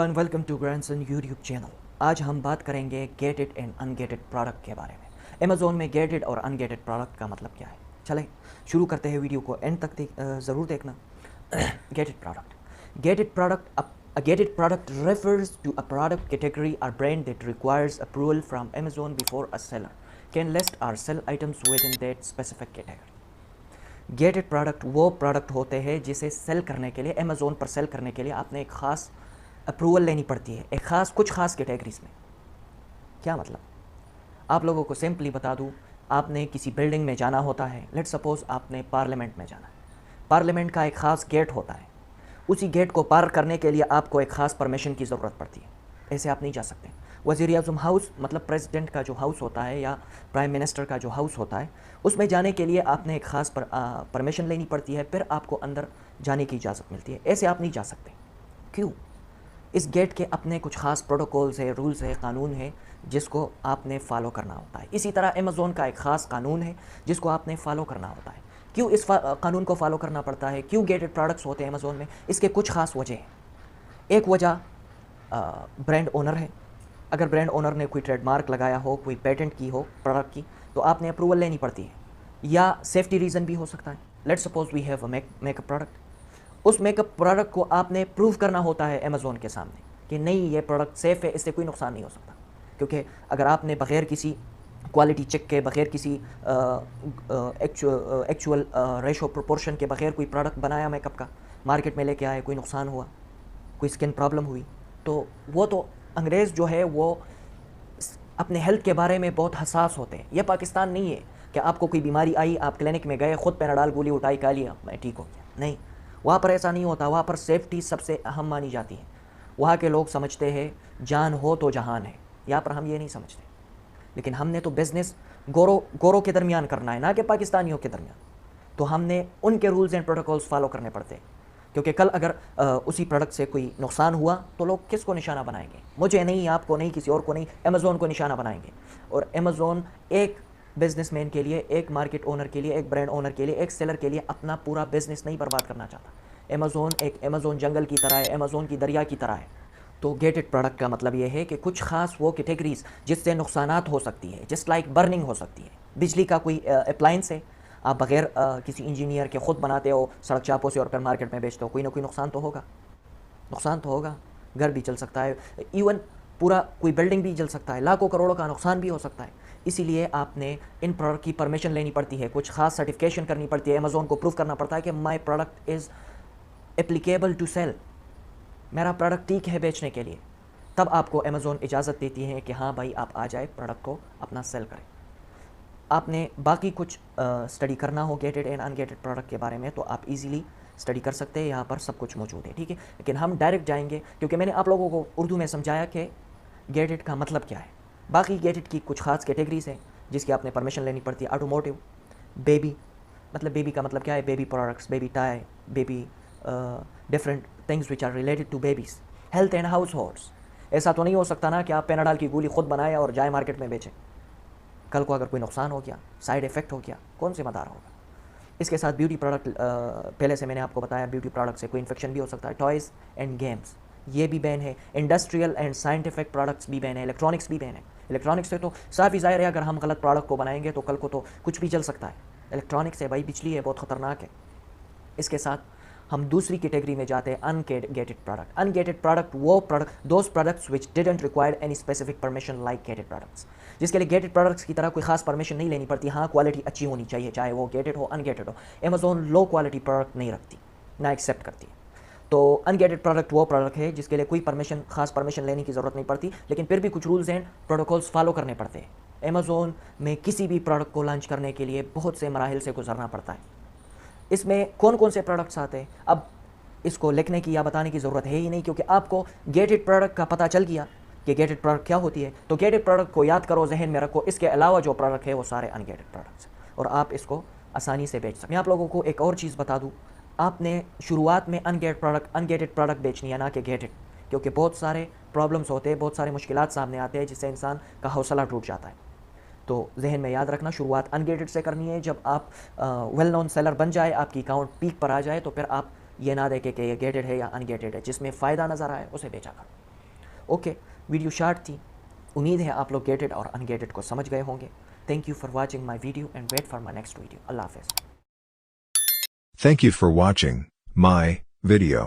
Everyone, welcome to grandson YouTube channel. आज हम बात करेंगे गेटेड एंड अनगेटेड प्रोडक्ट के बारे में। अमेज़ॉन में गेटेड और अनगेटेड प्रोडक्ट का मतलब क्या है। चलें शुरू करते हैं, वीडियो को एंड तक ज़रूर देखना। Gated product, gated product refers to a product category or brand that requires approval from Amazon before a seller can list or sell items within that specific category। Gated product वो product होते हैं जिसे cell करने के लिए, Amazon पर cell करने के लिए आपने एक ख़ास अप्रूवल लेनी पड़ती है, कुछ ख़ास कैटेगरीज में। क्या मतलब, आप लोगों को सिंपली बता दूं, आपने किसी बिल्डिंग में जाना होता है। लेट्स सपोज़ आपने पार्लियामेंट में जाना है। पार्लियामेंट का एक ख़ास गेट होता है, उसी गेट को पार करने के लिए आपको एक ख़ास परमिशन की ज़रूरत पड़ती है, ऐसे आप नहीं जा सकते। वज़ीर-ए-आज़म हाउस मतलब प्रेसिडेंट का जो हाउस होता है या प्राइम मिनिस्टर का जो हाउस होता है, उसमें जाने के लिए आपने एक ख़ास परमिशन लेनी पड़ती है, फिर आपको अंदर जाने की इजाज़त मिलती है। ऐसे आप नहीं जा सकते। क्यों? इस गेट के अपने कुछ ख़ास प्रोटोकॉल्स है, रूल्स है, कानून है, जिसको आपने फ़ॉलो करना होता है। इसी तरह अमेज़ॉन का एक ख़ास कानून है जिसको आपने फ़ॉलो करना होता है। क्यों इस कानून को फॉलो करना पड़ता है, क्यों गेटेड प्रोडक्ट्स होते हैं अमेज़ॉन में, इसके कुछ ख़ास वजह हैं। एक वजह ब्रांड ओनर है। अगर ब्रांड ओनर ने कोई ट्रेडमार्क लगाया हो, कोई पेटेंट की हो प्रोडक्ट की, तो आपने अप्रूवल लेनी पड़ती है। या सेफ्टी रीज़न भी हो सकता है। Let's suppose we have a makeup product, उस मेकअप प्रोडक्ट को आपने प्रूव करना होता है अमेज़ॉन के सामने कि नहीं, ये प्रोडक्ट सेफ़ है, इससे कोई नुकसान नहीं हो सकता। क्योंकि अगर आपने बग़ैर किसी क्वालिटी चेक के, बग़ैर किसी एक्चुअल रेशो प्रोपोर्शन के बग़ैर कोई प्रोडक्ट बनाया मेकअप का, मार्केट में लेके आए, कोई नुकसान हुआ, कोई स्किन प्रॉब्लम हुई, तो वो तो अंग्रेज़ जो है वो अपने हेल्थ के बारे में बहुत हसास होते हैं। ये पाकिस्तान नहीं है कि आपको कोई बीमारी आई, आप क्लिनिक में गए, ख़ुद पैराडाल गोली उठाई, खा लिया, मैं ठीक हो गया। नहीं, वहाँ पर ऐसा नहीं होता। वहाँ पर सेफ्टी सबसे अहम मानी जाती है। वहाँ के लोग समझते हैं जान हो तो जहान है। यहाँ पर हम ये नहीं समझते। लेकिन हमने तो बिज़नेस गोरों के दरमियान करना है, ना कि पाकिस्तानियों के दरमियान। तो हमने उनके रूल्स एंड प्रोटोकॉल्स फॉलो करने पड़ते हैं। क्योंकि कल अगर उसी प्रोडक्ट से कोई नुकसान हुआ तो लोग किसको निशाना बनाएंगे? मुझे नहीं, आपको नहीं, किसी और को नहीं, अमेज़ॉन को निशाना बनाएंगे। और अमेज़ॉन एक बिजनेसमैन के लिए, एक मार्केट ओनर के लिए, एक ब्रांड ओनर के लिए, एक सेलर के लिए अपना पूरा बिजनेस नहीं बर्बाद करना चाहता। अमेज़ॉन जंगल की तरह है, अमेज़ॉन की दरिया की तरह है। तो गेटेड प्रोडक्ट का मतलब ये है कि कुछ ख़ास वो कैटेगरीज जिससे नुकसानात हो सकती है, जस्ट लाइक बर्निंग हो सकती है। बिजली का कोई अप्लाइंस है, आप बग़ैर किसी इंजीनियर के ख़ुद बनाते हो सड़क चापों से और फिर मार्केट में बेचते हो, कोई ना कोई नुकसान तो होगा। घर भी जल सकता है, इवन पूरा कोई बिल्डिंग भी जल सकता है, लाखों करोड़ों का नुकसान भी हो सकता है। इसीलिए आपने इन प्रोडक्ट की परमिशन लेनी पड़ती है, कुछ ख़ास सर्टिफिकेशन करनी पड़ती है। अमेज़ॉन को प्रूव करना पड़ता है कि my product is applicable to sell, मेरा प्रोडक्ट ठीक है बेचने के लिए। तब आपको अमेज़ॉन इजाज़त देती है कि हाँ भाई, आप आ जाए, प्रोडक्ट को अपना सेल करें। आपने बाकी कुछ स्टडी करना हो गेटेड एंड अनगेटेड प्रोडक्ट के बारे में, तो आप इजीली स्टडी कर सकते हैं। यहाँ पर सब कुछ मौजूद है, ठीक है। लेकिन हम डायरेक्ट जाएंगे, क्योंकि मैंने आप लोगों को उर्दू में समझाया कि गेटेड का मतलब क्या है। बाकी गेटेड की कुछ ख़ास कैटेगरीज हैं जिसकी आपने परमिशन लेनी पड़ती है। ऑटोमोटिव, बेबी, मतलब बेबी का मतलब क्या है? Baby products, baby tie, baby different things which are related to babies. Health and households, ऐसा तो नहीं हो सकता ना कि आप पैनाडाल की गोली खुद बनाए और जाए मार्केट में बेचें। कल को अगर कोई नुकसान हो गया, साइड इफ़ेक्ट हो गया, कौन जिम्मेदार होगा? इसके साथ ब्यूटी प्रोडक्ट, पहले से मैंने आपको बताया, ब्यूटी प्रोडक्ट से कोई इन्फेक्शन भी हो सकता है। टॉयज़ एंड गेम्स, ये भी बैन है। इंडस्ट्रियल एंड साइंटिफिक प्रोडक्ट्स भी बैन है। इलेक्ट्रॉनिक्स भी बैन है। इलेक्ट्रॉनिक्स से तो साफ़ ज़ाहिर है, अगर हम गलत प्रोडक्ट को बनाएंगे तो कल को तो कुछ भी चल सकता है। इलेक्ट्रॉनिक्स है भाई, बिजली है, बहुत ख़तरनाक है। इसके साथ हम दूसरी कैटेगरी में जाते हैं, अनगेटेड प्रोडक्ट। अनगेटेड प्रोडक्ट वो product, those products which didn't require any specific permission like gated products, जिसके लिए गेटेड प्रोडक्ट्स की तरह कोई खास परमिशन नहीं लेनी पड़ती। हाँ, क्वालिटी अच्छी होनी चाहिए, चाहे वो गेटेड हो अनगेटेड हो। अमेज़ॉन लो क्वालिटी प्रोडक्ट नहीं रखती, ना एक्सेप्ट करती है। तो अनगेटेड प्रोडक्ट वो प्रोडक्ट है जिसके लिए कोई खास परमिशन लेने की ज़रूरत नहीं पड़ती, लेकिन फिर भी कुछ रूल्स एंड प्रोटोकॉल्स फॉलो करने पड़ते हैं। अमेज़ॉन में किसी भी प्रोडक्ट को लॉन्च करने के लिए बहुत से मराहिल से गुजरना पड़ता है। इसमें कौन कौन से प्रोडक्ट्स आते हैं, अब इसको लिखने की या बताने की ज़रूरत है ही नहीं, क्योंकि आपको गेटेड प्रोडक्ट का पता चल गया कि गेटेड प्रोडक्ट क्या होती है। तो गेटेड प्रोडक्ट को याद करो, जहन में रखो। इसके अलावा जो प्रोडक्ट है वो सारे अनगेटेड प्रोडक्ट्स, और आप इसको आसानी से बेच सकते हैं। मैं आप लोगों को एक और चीज़ बता दूँ, आपने शुरुआत में अनगेटेड प्रोडक्ट बेचनी है, ना कि गेटेड, क्योंकि बहुत सारे प्रॉब्लम्स होते हैं, बहुत सारे मुश्किलात सामने आते हैं, जिससे इंसान का हौसला टूट जाता है। तो जहन में याद रखना, शुरुआत अनगेटेड से करनी है। जब आप वेल नोन सेलर बन जाए, आपकी अकाउंट पीक पर आ जाए, तो फिर आप ये ना देखें कि ये गेटेड है या अनगेटेड है। जिसमें फ़ायदा नज़र आए उसे बेचा करो। اوکے, ویڈیو شارٹ تھی, امید ہے آپ لوگ گیٹڈ اور ان گیٹڈ کو سمجھ گئے ہوں گے. Thank you for watching my video and wait for my next video. اللہ حافظ. Thank you for watching my video.